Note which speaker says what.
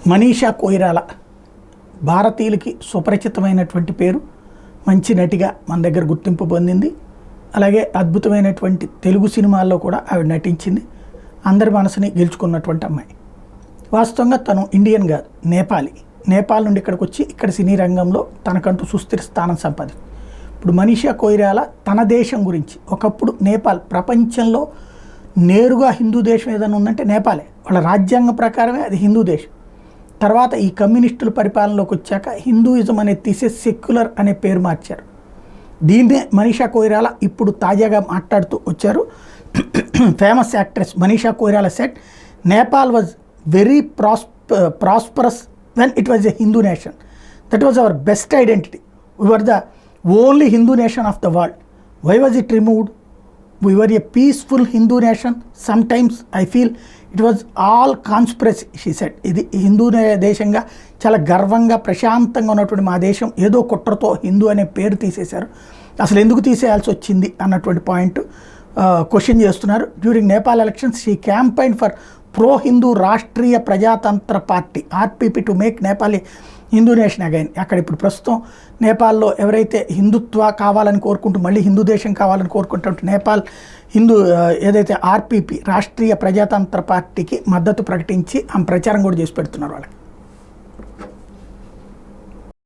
Speaker 1: మనీషా కొయిరాలా భారతీయులకి సుపరిచితమైనటువంటి పేరు, మంచి నటిగా మన దగ్గర గుర్తింపు పొందింది. అలాగే అద్భుతమైనటువంటి తెలుగు సినిమాల్లో కూడా ఆవిడ నటించింది. అందరి మనసుని గెలుచుకున్నటువంటి అమ్మాయి. వాస్తవంగా తను ఇండియన్ కాదు, నేపాలి. నేపాల్ నుండి ఇక్కడికి వచ్చి ఇక్కడ సినీ రంగంలో తనకంటూ సుస్థిర స్థానం సంపాదించింది. ఇప్పుడు మనీషా కొయిరాలా తన దేశం గురించి, ఒకప్పుడు నేపాల్ ప్రపంచంలో నేరుగా హిందూ దేశం ఏదైనా ఉందంటే నేపాలే. వాళ్ళ రాజ్యాంగం ప్రకారమే అది హిందూ దేశం. తర్వాత ఈ కమ్యూనిస్టుల పరిపాలనలోకి వచ్చాక హిందూయిజం అనేది తీసేసి సెక్యులర్ అనే పేరు మార్చారు. దీన్నే మనీషా కొయిరాలా ఇప్పుడు తాజాగా మాట్లాడుతూ వచ్చారు. Famous actress Manisha Koirala set Nepal was very prosperous when it was a Hindu nation. That was our best identity. We were the only Hindu nation of the world. Why was it removed? We were a peaceful Hindu nation. Sometimes I feel it was all conspiracy, she said. ఇది హిందూ దేశంగా చాలా గర్వంగా ప్రశాంతంగా ఉన్నటువంటి మా దేశం ఏదో కుట్రతో హిందూ అనే పేరు తీసేశారు. అసలు ఎందుకు తీసేయాల్సి వచ్చింది అన్నటువంటి పాయింట్ క్వశ్చన్ చేస్తున్నారు. During Nepal elections she campaign for pro Hindu Rashtriya Prajatantra party RPP to make Nepal Hindu nation again. అక్కడ ఇప్పుడు ప్రస్తుతం నేపాల్లో ఎవరైతే హిందుత్వ కావాలని కోరుకుంటూ మళ్ళీ హిందూ దేశం కావాలని కోరుకుంటే నేపాల్ హిందూ ఏదైతే ఆర్పీపీ రాష్ట్రీయ ప్రజాతంత్ర పార్టీకి మద్దతు ప్రకటించి ఆమె ప్రచారం కూడా చేసి పెడుతున్నారు వాళ్ళకి.